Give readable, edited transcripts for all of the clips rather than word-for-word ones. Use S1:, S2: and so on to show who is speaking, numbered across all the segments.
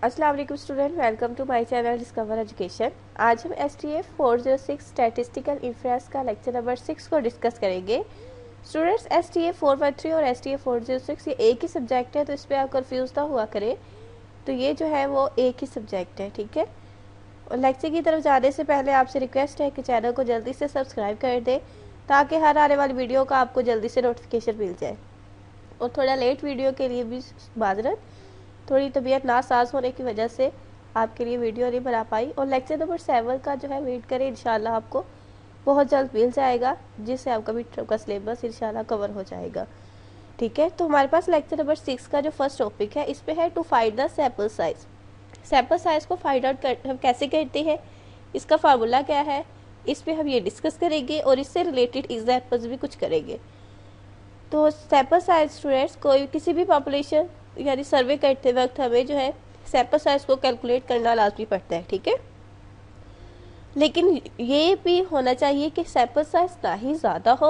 S1: अस्सलाम वालेकुम student, welcome to my channel discover education. आज हम STF 406 स्टैटिस्टिकल इन्फ्रेंस का लेक्चर नंबर 6 को डिस्कस करेंगे। स्टूडेंट्स, STF 413 और STF 406 ये एक ही सब्जेक्ट है, तो इस पर आप कंफ्यूज ना हुआ करें। तो ये जो है वो एक ही सब्जेक्ट है, ठीक है। और लेक्चर की तरफ जाने से पहले आपसे रिक्वेस्ट है कि चैनल को जल्दी से सब्सक्राइब कर दें, ताकि हर आने वाली वीडियो का आपको जल्दी से नोटिफिकेशन मिल जाए। और थोड़ा लेट वीडियो के लिए भी माजरत, थोड़ी तबीयत नासाज होने की वजह से आपके लिए वीडियो नहीं बना पाई। और लेक्चर नंबर 7 का जो है वेट करें, इंशाल्लाह आपको बहुत जल्द मिल जाएगा, जिससे आपका भी का सिलेबस इंशाल्लाह कवर हो जाएगा, ठीक है। तो हमारे पास लेक्चर नंबर 6 का जो फर्स्ट टॉपिक है, इस पे है to find the sample size. Sample size को फाइंड आउट हम कैसे करते हैं, इसका फार्मूला क्या है, इस पर हम ये डिस्कस करेंगे और इससे रिलेटेड एग्जाम्पल्स भी कुछ करेंगे। तो सैंपल साइज स्टूडेंट्स, कोई किसी भी पॉपुलेशन यानी सर्वे करते वक्त हमें जो है सैंपल साइज को कैलकुलेट करना लाजमी पड़ता है, ठीक है। लेकिन ये भी होना चाहिए कि सैंपल साइज ना ही ज़्यादा हो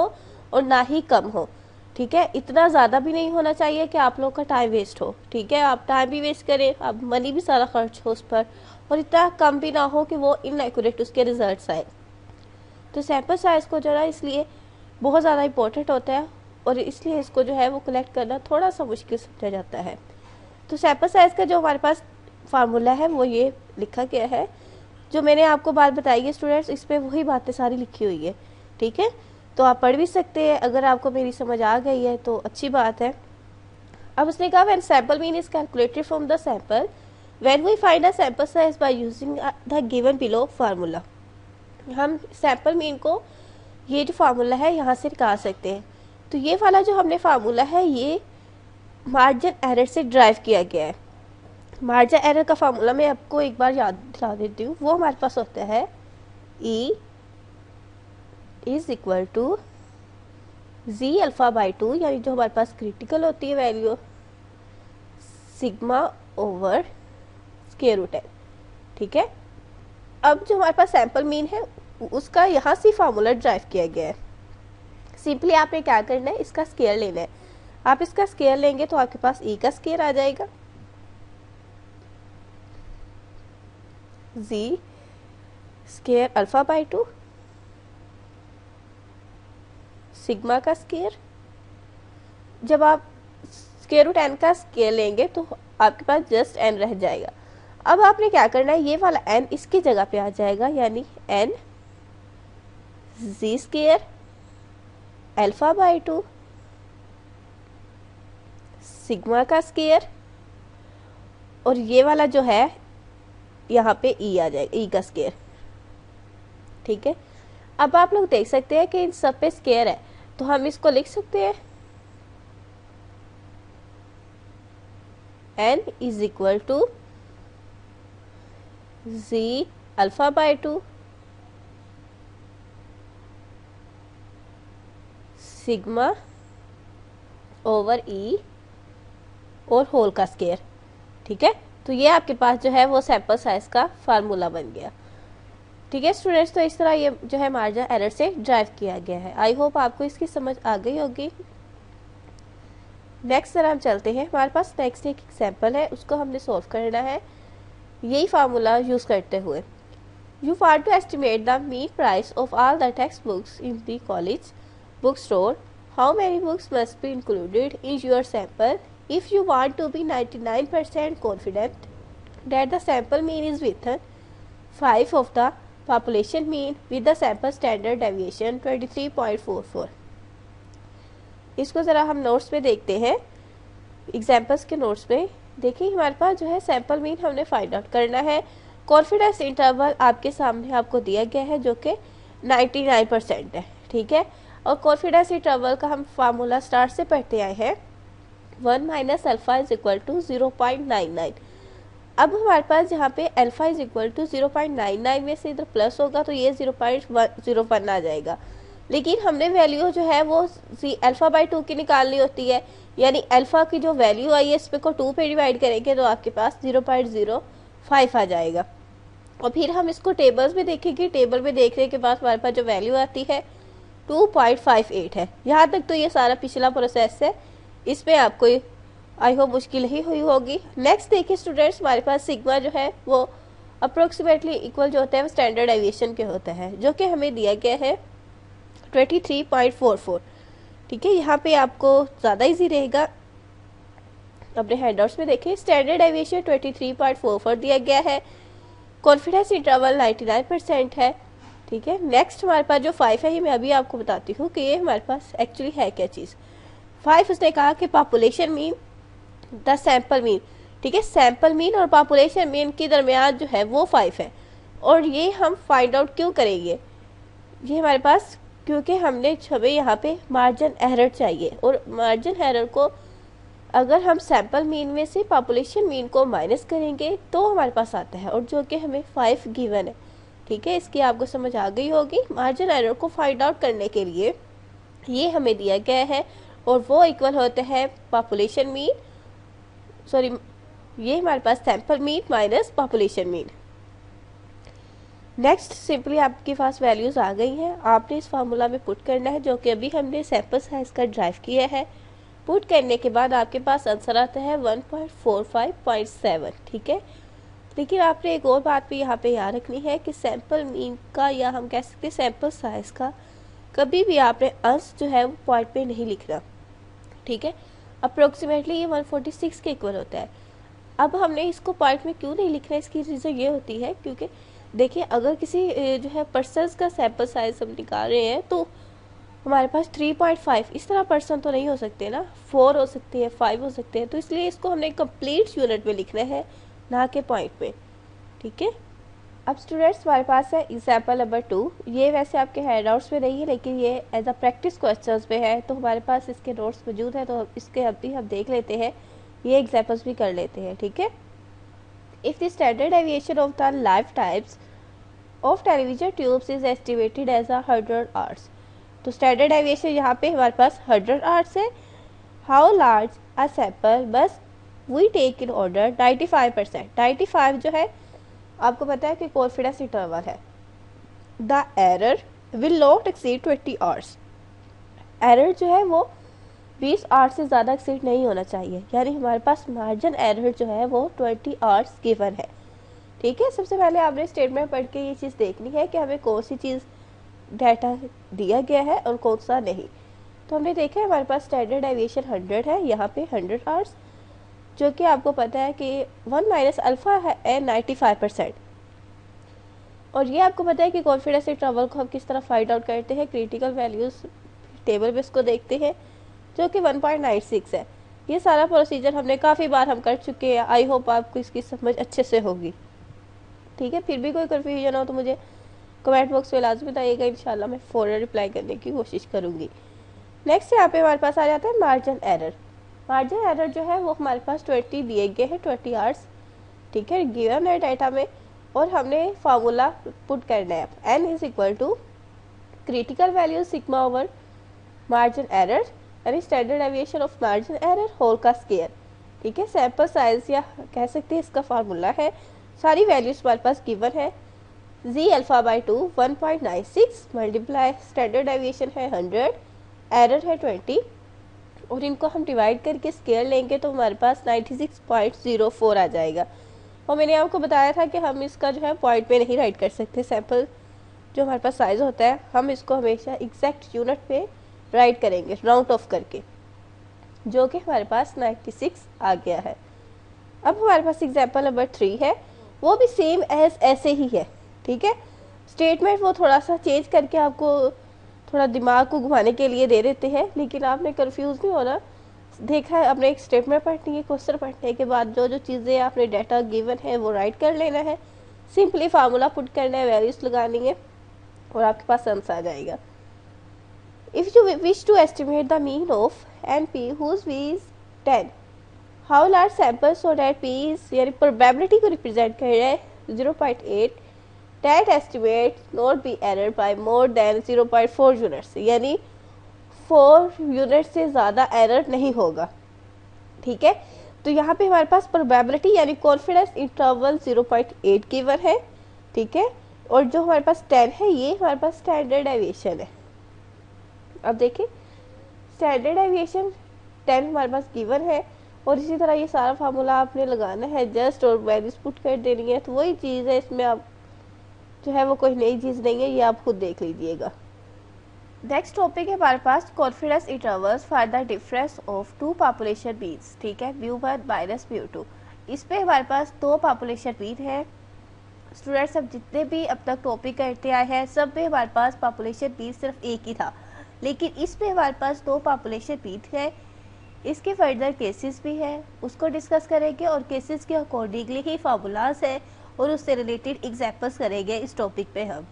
S1: और ना ही कम हो, ठीक है। इतना ज़्यादा भी नहीं होना चाहिए कि आप लोग का टाइम वेस्ट हो, ठीक है। आप टाइम भी वेस्ट करें, आप मनी भी सारा खर्च हो उस पर, और इतना कम भी ना हो कि वो इनएक्यूरेट उसके रिजल्ट्स आए। तो सैंपल साइज को जो है इसलिए बहुत ज़्यादा इंपॉर्टेंट होता है, और इसलिए इसको जो है वो कलेक्ट करना थोड़ा सा मुश्किल समझा जाता है। तो सैंपल साइज का जो हमारे पास फार्मूला है वो ये लिखा गया है, जो मैंने आपको बात बताई है स्टूडेंट्स, इस पर वही बातें सारी लिखी हुई है, ठीक है। तो आप पढ़ भी सकते हैं, अगर आपको मेरी समझ आ गई है तो अच्छी बात है। अब उसने कहा when sample mean is calculated from the sample when we find a sample size by using the given below formula. हम सैंपल मीन को ये जो फार्मूला है यहाँ से निकाल सकते हैं। तो ये वाला जो हमने फार्मूला है ये मार्जिन एरर से ड्राइव किया गया है। मार्जिन एरर का फार्मूला मैं आपको एक बार याद दिला देती हूँ। वो हमारे पास होता है E is equal to Z alpha by 2, यानी जो हमारे पास क्रिटिकल होती है value, sigma over square root n, ठीक है। अब जो हमारे पास सैंपल मीन है उसका यहाँ से फार्मूला ड्राइव किया गया है। सिंपली आपने क्या करना है, इसका स्केयर लेना है। आप इसका स्केयर लेंगे तो आपके पास E का स्केयर आ जाएगा, जी स्केयर अल्फा बाई 2, सिग्मा का स्केयर। जब आप स्केयर रूट n का स्केयर लेंगे तो आपके पास जस्ट n रह जाएगा। अब आपने क्या करना है, ये वाला n इसकी जगह पे आ जाएगा, यानी n Z square alpha by 2 sigma का स्केयर, और ये वाला जो है यहाँ पे E आ जाएगा, E का स्केयर, ठीक है। अब आप लोग देख सकते हैं कि इन सब पे स्केयर है, तो हम इसको लिख सकते हैं n is equal to Z alpha by 2 sigma over E और होल का स्केयर, ठीक है। तो ये आपके पास जो है वो सैंपल साइज का फार्मूला बन गया, ठीक है स्टूडेंट्स। तो इस तरह ये जो है मार्जिन एरर से ड्राइव किया गया है। आई होप आपको इसकी समझ आ गई होगी। नेक्स्ट तरह हम चलते हैं। हमारे पास नेक्स्ट एक एग्जाम्पल है, उसको हमने सॉल्व करना है यही फार्मूला यूज करते हुए। You want to estimate the mean price of all the text books in the college book store. How many books must be included in your sample if you want to be 99% confident that the sample mean is within 5 of the population mean with the sample standard deviation 23.44। इसको ज़रा हम notes में देखते हैं, examples के notes में देखिए। हमारे पास जो है सैंपल मीन हमने फाइंड आउट करना है। कॉन्फिडेंस इंटरवल आपके सामने आपको दिया गया है जो कि 99% है, ठीक है। और कॉन्फिडेंस इंटरवल का हम फार्मूला स्टार्ट से पढ़ते आए हैं, 1 minus alpha is equal to 0.99। अब हमारे पास यहाँ पे अल्फ़ा इज इक्वल टू 0.99 में से इधर प्लस होगा तो ये 0.01 आ जाएगा। लेकिन हमने वैल्यू जो है वो अल्फ़ा बाई 2 की निकालनी होती है, यानी अल्फ़ा की जो वैल्यू आई है इस पे को 2 पे डिवाइड करेंगे तो आपके पास 0.05 आ जाएगा। और फिर हम इसको टेबल्स में देखेंगे, टेबल में देखने के बाद हमारे पास जो वैल्यू आती है 2.58 है। यहाँ तक तो ये सारा पिछला प्रोसेस है, इसमें आपको आई होप मुश्किल ही हुई होगी। नेक्स्ट देखिए स्टूडेंट्स, हमारे पास सिग्मा जो है वो अप्रोक्सीमेटली इक्वल जो होता है वो स्टैंडर्ड एविएशन के होता है, जो कि हमें दिया गया है 23.44। ठीक है, यहाँ पे आपको ज़्यादा इजी रहेगा। अपने हैंडआउट्स में देखिए स्टैंडर्ड एविएशन 23.44 दिया गया है, कॉन्फिडेंस इंटरवल 99% है। ठीक है, नेक्स्ट हमारे पास जो 5 है, ये मैं अभी आपको बताती हूँ कि ये हमारे पास एक्चुअली है क्या चीज़। 5 उसने कहा कि population mean the sample mean. ठीक है, सैंपल मीन और पॉपुलेशन मीन के दरमियान जो है वो 5 है, और ये हम फाइंड आउट क्यों करेंगे, ये हमारे पास क्योंकि हमें यहाँ पे मार्जिन एरर चाहिए, और मार्जिन एरर को अगर हम सैंपल मीन में से पॉपुलेशन मीन को माइनस करेंगे तो हमारे पास आता है, और जो कि हमें 5 गिवन है। ठीक है, इसकी आपको समझ आ गई होगी। मार्जिन एरर को फाइंड आउट करने के लिए ये हमें दिया गया है, और वो इक्वल होते हैं पॉपुलेशन मीन, सॉरी ये हमारे पास sample mean minus population mean. Next simply आपके पास वैल्यूज़ आ गई हैं, आपने इस फार्मूला में पुट करना है, जो कि अभी हमने सैंपल साइज का ड्राइव किया है। पुट करने के बाद आपके पास आंसर आता है 1.45.7। ठीक है, लेकिन आपने एक और बात भी यहाँ पे याद रखनी है कि सैंपल मीन का, या हम कह सकते हैं सैंपल साइज का, कभी भी आपने अंश जो है वो पॉइंट पे नहीं लिखना। ठीक है, अप्रोक्सीमेटली ये 146 के इक्वल होता है। अब हमने इसको पॉइंट में क्यों नहीं लिखना, इसकी रीज़न ये होती है क्योंकि देखिए अगर किसी जो है पर्सन्स का सैंपल साइज हम निकाल रहे हैं तो हमारे पास 3.5 इस तरह पर्सन तो नहीं हो सकते ना, 4 हो सकते हैं, 5 हो सकते हैं, तो इसलिए इसको हमने कंप्लीट यूनिट में लिखना है, ना के पॉइंट में। ठीक है, अब स्टूडेंट्स हमारे पास है एग्जाम्पल नंबर 2। ये वैसे आपके हैंडआउट्स में नहीं है, लेकिन ये एज अ प्रैक्टिस क्वेश्चंस पे है, तो हमारे पास इसके नोट्स मौजूद है, तो इसके अभी हम देख लेते हैं, ये एग्जाम्पल्स भी कर लेते हैं। ठीक है, if the standard deviation of the life times of television tubes is estimated as 100 hours, तो स्टैंडर्ड एविएशन यहाँ पे हमारे पास 100 आवर्स है। हाउ लार्ज अ सैंपल बस वी टेक इन ऑर्डर 95%। 95 जो है आपको पता है कि कॉन्फिडेंस इंटरवल है। The error will not exceed 20 hours, error जो है वो 20 आवर्स से ज़्यादा एक्सीड नहीं होना चाहिए, यानी हमारे पास मार्जिन एरर जो है वो 20 आवर्स गिवन है। ठीक है, सबसे पहले आपने स्टेटमेंट पढ़ के ये चीज़ देखनी है कि हमें कौन सी चीज़ डाटा दिया गया है और कौन सा नहीं। तो हमने देखा है हमारे पास स्टैंडर्ड एविएशन 100 है, यहाँ पे 100 आवर्स, जो कि आपको पता है कि 1 माइनस अल्फ़ा है 95%, और ये आपको पता है कि कॉन्फिडेंस इंटरवल को हम किस तरह फाइंड आउट करते हैं, क्रिटिकल वैल्यूज़ टेबल में इसको देखते हैं, जो कि 1.96 है। ये सारा प्रोसीजर हमने काफ़ी बार हम कर चुके हैं, आई होप आपको इसकी समझ अच्छे से होगी। ठीक है, फिर भी कोई कन्फ्यूजन हो तो मुझे कमेंट बॉक्स में लाजमी बताइएगा, इंशाल्लाह मैं फ़ौरन रिप्लाई करने की कोशिश करूँगी। नेक्स्ट यहाँ पे हमारे पास आ जाता है मार्जिन एरर। मार्जिन एरर जो है वो हमारे पास 20 दिए गए हैं, 20 आवर्स। ठीक है, गिवन है डाटा में, और हमने फार्मूला पुट करना है, n is equal to critical value sigma over margin error, यानी standard deviation of margin error whole का स्केयर। ठीक है, सैंपल साइज या कह सकते हैं इसका फार्मूला है, सारी वैल्यूज हमारे पास गिवन है। Z alpha by 2 1.96 multiply standard deviation है 100, एरर है 20, और इनको हम डिवाइड करके स्केयर लेंगे तो हमारे पास 96.04 आ जाएगा। और मैंने आपको बताया था कि हम इसका जो है पॉइंट पे नहीं राइट कर सकते, सैंपल जो हमारे पास साइज़ होता है हम इसको हमेशा एग्जैक्ट यूनिट पे राइट करेंगे राउंड ऑफ करके, जो कि हमारे पास 96 आ गया है। अब हमारे पास एग्जाम्पल नंबर 3 है, वो भी सेम एज ऐसे ही है। ठीक है, स्टेटमेंट वो थोड़ा सा चेंज करके आपको थोड़ा दिमाग को घुमाने के लिए दे देते हैं, लेकिन आपने कंफ्यूज नहीं होना। देखा है, अपने एक स्टेटमेंट पढ़नी है, क्वेश्चन पढ़ने के बाद जो जो चीज़ें आपने डाटा गिवन है वो राइट कर लेना है, सिंपली फार्मूला पुट करना है, वैल्यूज लगानी है, और आपके पास आंसर आ जाएगा। If you wish to estimate the mean of an P whose v is 10, how large sample so that p is, यानी प्रोबेबिलिटी को रिप्रेजेंट कर रहा है 0.8, that estimate not be error by more than 0.4 units, यानी 4 unit से ज़्यादा error नहीं होगा। ठीक है, तो यहाँ पे हमारे पास प्रोबेबिलिटी यानी कॉन्फिडेंस इंटरवल 0.8 गिवन है। ठीक है, और जो हमारे पास 10 है ये हमारे पास स्टैंडर्ड एविएशन है। अब देखिए स्टैंडर्ड एविएशन 10 हमारे पास गिवन है, और इसी तरह ये सारा फार्मूला आपने लगाना है जस्ट, और वैल्यूज पुट कर देनी है। तो वही चीज़ है, इसमें आप जो है वो कोई नई चीज़ नहीं है, ये आप खुद देख लीजिएगा। नेक्स्ट टॉपिक है हमारे पास confidence intervals for the difference of two population means, ठीक है, μ1 माइनस μ2। इसमें हमारे पास दो पॉपुलेशन मीन है। स्टूडेंट्स सब जितने भी अब तक टॉपिक करते आए हैं सब में हमारे पास पॉपुलेशन मीन सिर्फ एक ही था, लेकिन इसमें हमारे पास दो पॉपुलेशन मीन है। इसके फर्दर केसेस भी है, उसको डिस्कस करेंगे और केसेस के अकॉर्डिंगली ही फार्मूलाज है और उससे रिलेटेड एग्जाम्पल्स करेंगे इस टॉपिक पे हम।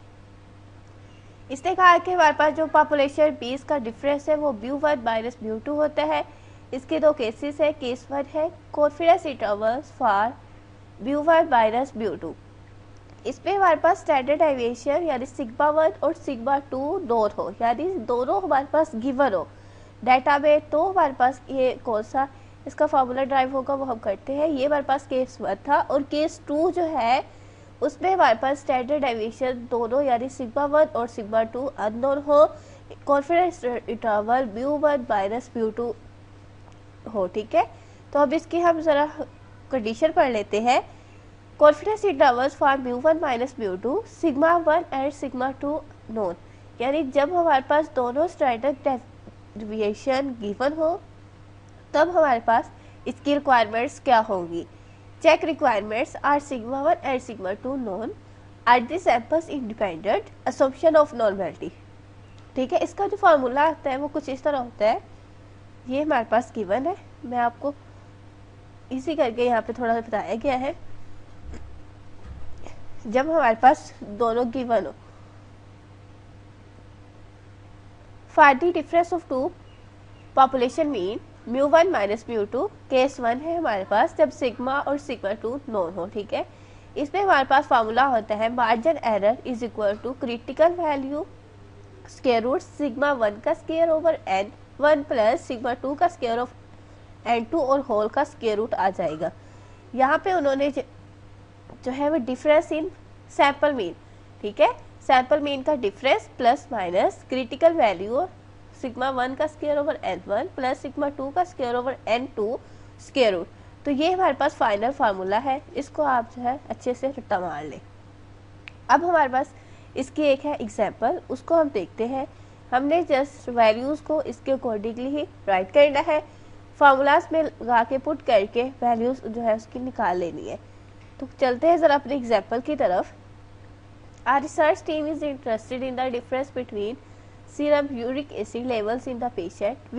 S1: इसने कहा कि हमारे पास जो पॉपुलेशन मीन्स का डिफरेंस है वो μ1 माइनस μ2 होता है। इसके दो केसेस है। केस 1 है कॉन्फिडेंस इंटरवल्स फॉर μ1 माइनस μ2। इसमें हमारे पास स्टैंडर्ड डेविएशन यानी σ1 और σ2 नोन हो, यानी दोनों हमारे पास गिवन हो डाटा में, तो हमारे पास ये कौन सा इसका फार्मूला ड्राइव होगा वो हम करते हैं। ये हमारे पास केस 1 था। और केस 2 जो है उसमें हमारे पास स्टैंडर्ड डेविएशन दोनों यानी σ1 और σ2 अननोन हो, कॉन्फिडेंस इंटरवल μ1 माइनस μ2 हो, ठीक है। तो अब इसकी हम ज़रा कंडीशन पढ़ लेते हैं। Confidence intervals for μ1 minus μ2 σ1 and σ2 known, यानी जब हमारे पास दोनों स्टैंडर्ड डेविएशन गिवन हो तब हमारे पास इसकी रिक्वायरमेंट्स क्या होंगी। Check requirements are σ1 and σ2 known are the samples independent assumption of normality, ठीक है। इसका जो फार्मूला आता है वो कुछ इस तरह होता है। ये हमारे पास गिवन है, मैं आपको इसी करके यहाँ पे थोड़ा बताया गया है। जब हमारे पास दोनों गिवन हो for the difference of two population mean μ1 minus μ2, case 1 है हमारे पास जब सिग्मा और σ2 नोन हो, ठीक है। इसमें हमारे पास फार्मूला होता है margin error is equal to critical value square root σ1 का स्क्वायर ओवर n1 प्लस σ2 का स्क्वायर ऑफ n2 और होल का स्क्वायर रूट आ जाएगा। यहाँ पे उन्होंने जो है वो डिफरेंस इन सैंपल मीन, ठीक है, सैंपल मीन का difference plus minus critical value σ1 का स्क्वायर ओवर n1 प्लस σ2 का square over n2 square root. तो ये हमारे पास फाइनल फार्मूला है, इसको आप जो है अच्छे से रट्टा मार लें। अब हमारे पास इसकी एक है एग्जांपल, उसको हम देखते हैं। हमने जस्ट वैल्यूज़ को इसके अकॉर्डिंगली ही राइट करना है, फार्मूलाज में लगा के पुट करके वैल्यूज़ जो है उसकी निकाल लेनी है। तो चलते हैं ज़रा अपने एग्जाम्पल की तरफ। Our research team is interested in the difference between serum uric acid levels in the patient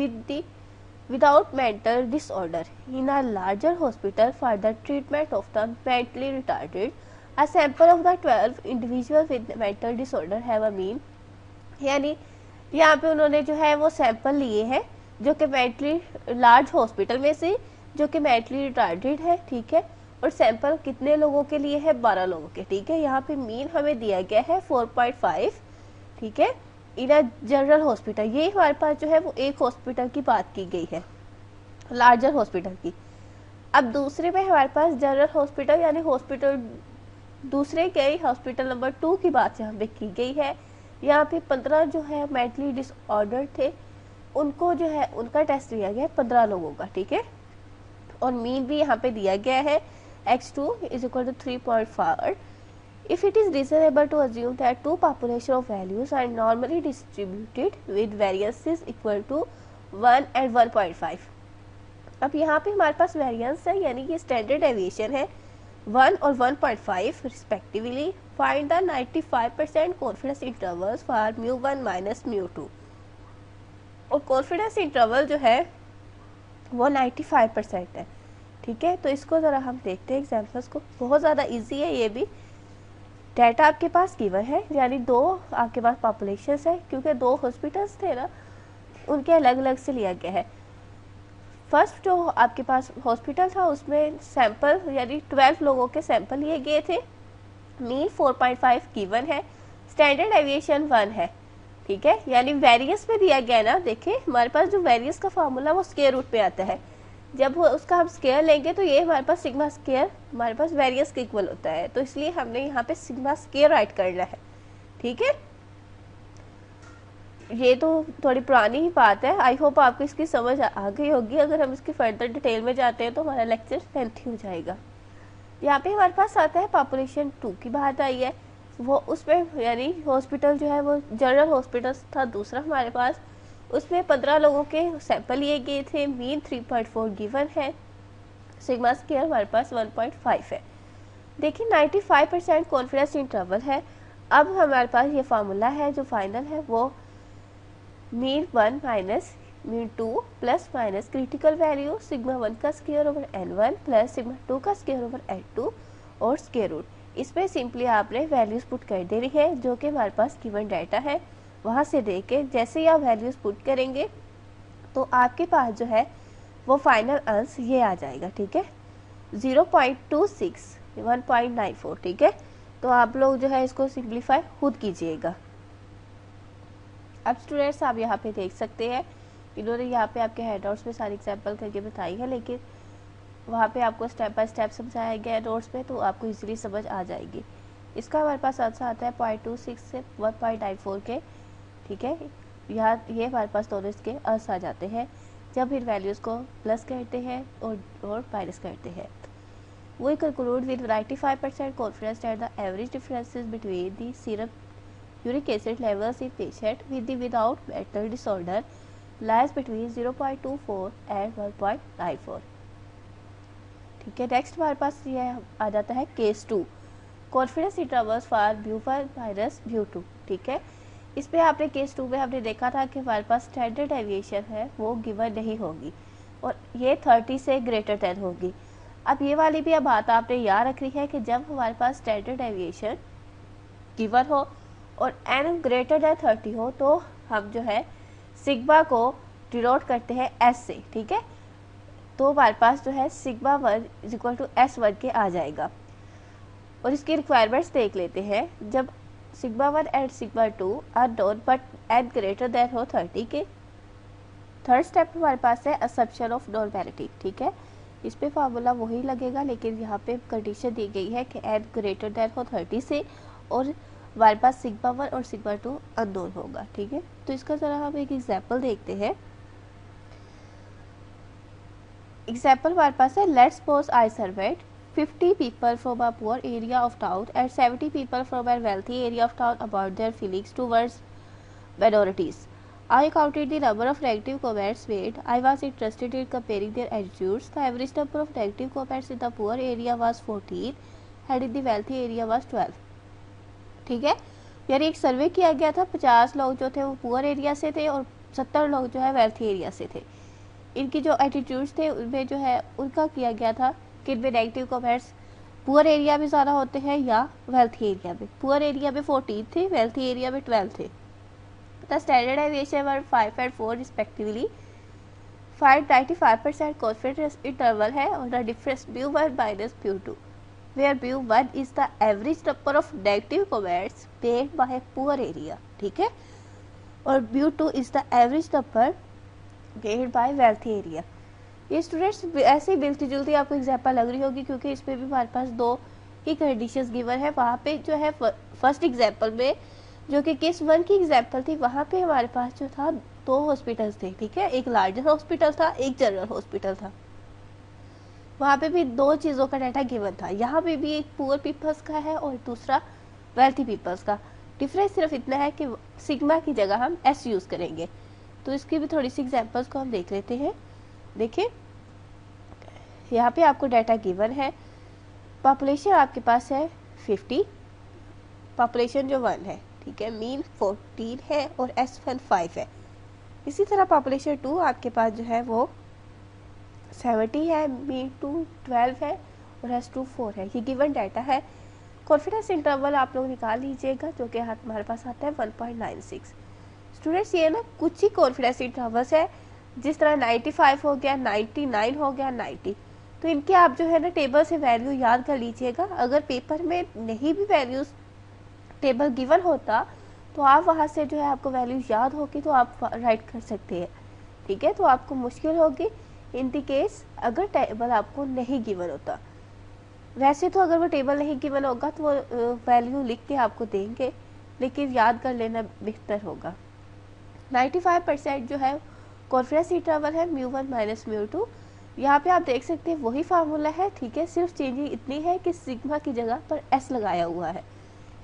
S1: without mental disorder in a larger hospital for the treatment of the mentally retarded. A sample of the 12 individuals with mental disorder have a mean, यानी यहाँ पे उन्होंने जो है वो sample लिए हैं जो कि मेंटली लार्ज हॉस्पिटल में से जो कि मेंटली रिटार्डेड है, ठीक है। और सैंपल कितने लोगों के लिए है, 12 लोगों के, ठीक है। यहाँ पे मीन हमें दिया गया है 4.5, ठीक है, इन अ जनरल हॉस्पिटल। ये हमारे पास जो है वो एक हॉस्पिटल की बात की गई है, लार्जर हॉस्पिटल की। अब दूसरे में हमारे पास जनरल हॉस्पिटल यानी हॉस्पिटल दूसरे के हॉस्पिटल नंबर 2 की बात यहाँ पे की गई है। यहाँ पे 15 जो है मेंटली डिसऑर्डर थे, उनको जो है उनका टेस्ट दिया गया है 15 लोगों का, ठीक है। और मीन भी यहाँ पे दिया गया है x2 is equal to 3.4। If it is reasonable to assume that two population of values are normally distributed with variances equal to 1 and 1.5। अब यहाँ पे हमारे पास वेरिएंस है, यानी कि स्टैंडर्ड डेविएशन है 1 और 1.5 respectively. Find the 95% confidence intervals for μ1 minus μ2। और कॉन्फिडेंस इंटरवल जो है वो 95% है, ठीक है। तो इसको ज़रा हम देखते हैं एग्जाम्पल्स को, बहुत ज़्यादा ईजी है। ये भी डाटा आपके पास गिवन है, यानी दो आपके पास पॉपुलेशंस है, क्योंकि 2 हॉस्पिटल्स थे ना, उनके अलग अलग से लिया गया है। फर्स्ट जो आपके पास हॉस्पिटल था उसमें सैंपल यानी 12 लोगों के सैंपल लिए गए थे। मीन 4.5 गिवन है, स्टैंडर्ड डेविएशन 1 है, ठीक है। यानी वेरियंस में दिया गया ना, देखिए हमारे पास जो वेरियंस का फार्मूला वो स्क्वायर रूट पे आता है। जब उसका हम स्क्वायर लेंगे तो ये हमारे पास सिग्मा स्क्वायर हमारे पास वेरियंस के इक्वल होता है, तो इसलिए हमने यहाँ पे सिग्मा स्क्वायर राइट करना है, ठीक है। ये तो थोड़ी पुरानी ही बात है, आई होप आपको इसकी समझ आ गई होगी। अगर हम इसकी फर्दर डिटेल में जाते हैं तो हमारा लेक्चर लेंथी हो जाएगा। यहाँ पे हमारे पास आता है पॉपुलेशन 2 की बात आई है, वो उसमें यानी हॉस्पिटल जो है वो जनरल हॉस्पिटल था दूसरा हमारे पास, उसमें 15 लोगों के सैंपल लिए गए थे, मीन 3.4 गिवन है, सिग्मा स्क्वायर हमारे पास 1.5 है। देखिए 95% कॉन्फिडेंस इंटरवल है। अब हमारे पास ये फार्मूला है जो फाइनल है, वो mean 1 minus mean 2 plus minus critical value sigma 1 का square over n1 plus sigma 2 का स्क्वायर ओवर n2 और स्क्वायर रूट। इसमें सिंपली आपने वैल्यूज पुट कर देनी है जो कि हमारे पास गिवन डाटा है, वहाँ से देख के जैसे ही आप वैल्यूज पुट करेंगे तो आपके पास जो है वो फाइनल आंसर ये आ जाएगा। ठीक है, 0.26 1.94। ठीक है, तो आप लोग जो है इसको सिंप्लीफाई खुद कीजिएगा। अब स्टूडेंट्स आप यहाँ पे देख सकते हैं, इन्होंने यहाँ पे आपके हैंडआउट्स में सारी एग्जाम्पल करके बताई है, लेकिन वहाँ पे आपको स्टेप बाय स्टेप समझाया गया है नोट्स में, तो आपको इजीली समझ आ जाएगी। इसका हमारे पास आंसर आता है 0.26 से 1.94 के। ठीक है, यहाँ ये हमारे पास दोनों इसके आंसर आ जाते हैं जब इन वैल्यूज़ को प्लस करते हैं और माइनस करते हैं। We conclude with 95% confidence that the average differences between the serum uric acid levels in patient with the without mental disorder lies between 0.24 and 1.94। ठीक है, नेक्स्ट हमारे पास ये आ जाता है case 2, confidence intervals for mu one minus mu two. ठीक है, इस पे आपने केस 2 में हमने देखा था कि हमारे पास स्टैंडर्ड डेविएशन है वो गिवन नहीं होगी और ये 30 से ग्रेटर देन होगी। अब ये वाली भी अब बात आपने याद रखनी है कि जब हमारे पास स्टैंडर्ड डेविएशन गिवन हो और n ग्रेटर देन 30 हो तो हम जो है सिग्मा को डिनोट करते हैं s से। ठीक है, तो हमारे पास जो है sigma 1 is equal to S1 के आ जाएगा। और इसकी रिक्वायरमेंट्स देख लेते हैं, जब sigma 1 and sigma 2 are known but n greater than हो 30 के। थर्ड स्टेप हमारे पास है असम्पशन ऑफ नॉर्मैलिटी। ठीक है, इस पे फार्मूला वही लगेगा, लेकिन यहाँ पे कंडीशन दी गई है कि n ग्रेटर देन हो 30 से और हमारे पास सिग्मा 1 और सिग्मा 2 अननोन होगा। ठीक है, तो इसका ज़रा हम एक एग्जांपल देखते हैं। एग्जांपल हमारे पास है, let's suppose I served 50 people from a poor area of town and 70 people from a wealthy area of town about their feelings towards minorities. I counted the number of negative comments made. I was interested in comparing their attitudes. The average number of negative comments in the poor area was 14 and in the wealthy area was 12. ठीक है, यानी एक सर्वे किया गया था, 50 लोग जो थे वो पुअर एरिया से थे और 70 लोग जो है वेल्थी एरिया से थे। इनकी जो एटीट्यूड्स थे उनमें जो है उनका किया गया था कि इनमें नेगेटिव कमेंट्स पुअर एरिया में ज़्यादा होते हैं या वेल्थी एरिया में। पुअर एरिया में 14 थे, वेल्थी एरिया में 12 थे। The standard deviation were 5 and 4 respectively. Find 95% confidence interval है और the difference mu1 minus mu2, where mu1 is the average number of negative comments made by a poor area। ठीक है, और mu2 is the average number made by wealthy area। ये students ऐसे ही मिलती जुलती आपको एग्जाम्पल लग रही होगी, क्योंकि इस पर भी हमारे पास दो ही कंडीशंस गिवन है। वहाँ पे जो है फर्स्ट एग्जाम्पल में जो कि केस 1 की एग्जाम्पल थी, वहाँ पे हमारे पास जो था 2 हॉस्पिटल्स थे। ठीक है, एक लार्जर हॉस्पिटल था, एक जनरल हॉस्पिटल था। वहाँ पे भी 2 चीज़ों का डाटा गिवन था। यहाँ पे भी एक पुअर पीपल्स का है और दूसरा वेल्थी पीपल्स का। डिफरेंस सिर्फ इतना है कि सिग्मा की जगह हम एस यूज़ करेंगे। तो इसकी भी थोड़ी सी एग्जाम्पल्स को हम देख लेते हैं। देखिए, यहाँ पे आपको डाटा गिवन है। पॉपुलेशन आपके पास है 50, पॉपुलेशन जो 1 है। ठीक है, मीन 14 है और S1 5 है। इसी तरह पॉपुलेशन 2 आपके पास जो है वो 70 है, मीन 2 12 है और S2 4 है। ये गिवन डाटा है। कॉन्फिडेंस इंटरवल आप लोग निकाल लीजिएगा जो कि हमारे पास आता है 1.96। स्टूडेंट्स ये ना कुछ ही कॉन्फिडेंस इंटरवल्स है, जिस तरह 95 हो गया, 99 हो गया, 90, तो इनके आप जो है ना टेबल से वैल्यू याद कर लीजिएगा। अगर पेपर में नहीं भी वैल्यूज टेबल गिवन होता तो आप वहाँ से जो है आपको वैल्यू याद होगी तो आप राइट कर सकते हैं। ठीक है, तो आपको मुश्किल होगी इन द केस अगर टेबल आपको नहीं गिवन होता। वैसे तो अगर वो टेबल नहीं गिवन होगा तो वो वैल्यू लिख के आपको देंगे, लेकिन याद कर लेना बेहतर होगा। 95% जो है कॉन्फिडेंस इंटरवल है μ1 माइनस μ2। यहाँ पे आप देख सकते हैं वही फार्मूला है, ठीक है, सिर्फ चेंजिंग इतनी है कि सिग्मा की जगह पर एस लगाया हुआ है,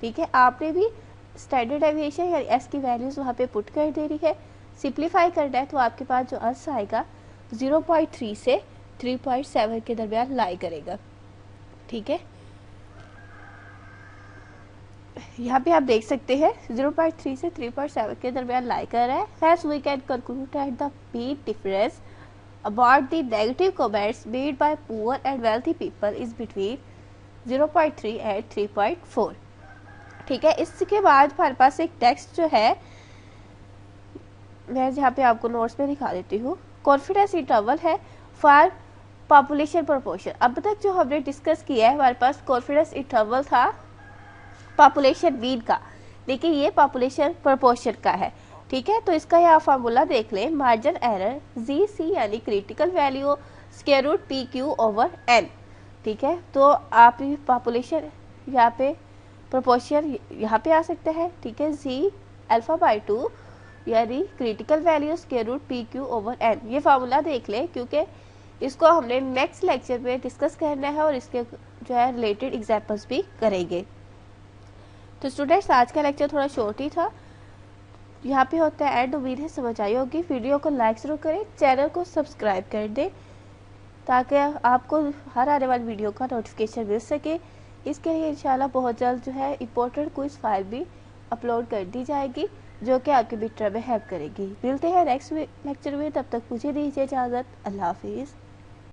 S1: ठीक है। आपने भी स्टैंडर्ड डेविएशन यानी एस की वैल्यूज़ वहाँ पे पुट कर दे रही है। सिंप्लीफाई करना है तो आपके पास जो आंसर आएगा 0.3 से 3.7 के दरमियान लाई करेगा, ठीक है। यहाँ पे आप देख सकते हैं 0.3 से 3.7 के दरमियान लाई कर रहा है। Hence we can conclude that the mean difference about the negative comments made by poor and wealthy people is between 0.3 and 3.4, ठीक है। इसके बाद हमारे पास एक टेक्स्ट जो है, मैं यहाँ पे आपको नोट्स में दिखा देती हूँ। कॉन्फिडेंस इंटरवल है फॉर पॉपुलेशन प्रोपोर्शन। अब तक जो हमने डिस्कस किया है हमारे पास कॉन्फिडेंस इंटरवल था पॉपुलेशन मीन का, लेकिन ये पॉपुलेशन प्रोपोर्शन का है, ठीक है। तो इसका यहाँ फार्मूला देख लें, मार्जिन एरर GC यानी critical value square root PQ over N, ठीक है। तो आप पॉपुलेशन यहाँ पे प्रोपोर्शन यहाँ पे आ सकता है, ठीक है। Z अल्फा बाई 2 यानी critical value square root PQ over N, ये फार्मूला देख लें क्योंकि इसको हमने नेक्स्ट लेक्चर में डिस्कस करना है और इसके जो है रिलेटेड एग्जाम्पल्स भी करेंगे। तो स्टूडेंट्स आज का लेक्चर थोड़ा शॉर्ट ही था, यहाँ पे होता है एंड। उम्मीद है समझ आई होगी। वीडियो को लाइक जरूर करें, चैनल को सब्सक्राइब कर दें ताकि आपको हर आने वाली वीडियो का नोटिफिकेशन मिल सके। इसके लिए इंशाल्लाह बहुत जल्द जो है इंपॉर्टेंट क्विज फाइल भी अपलोड कर दी जाएगी जो कि आपके मिड टर्म में हेल्प करेगी। मिलते हैं नेक्स्ट लेक्चर में, तब तक मुझे दीजिए इजाज़त। अल्लाह हाफिज़।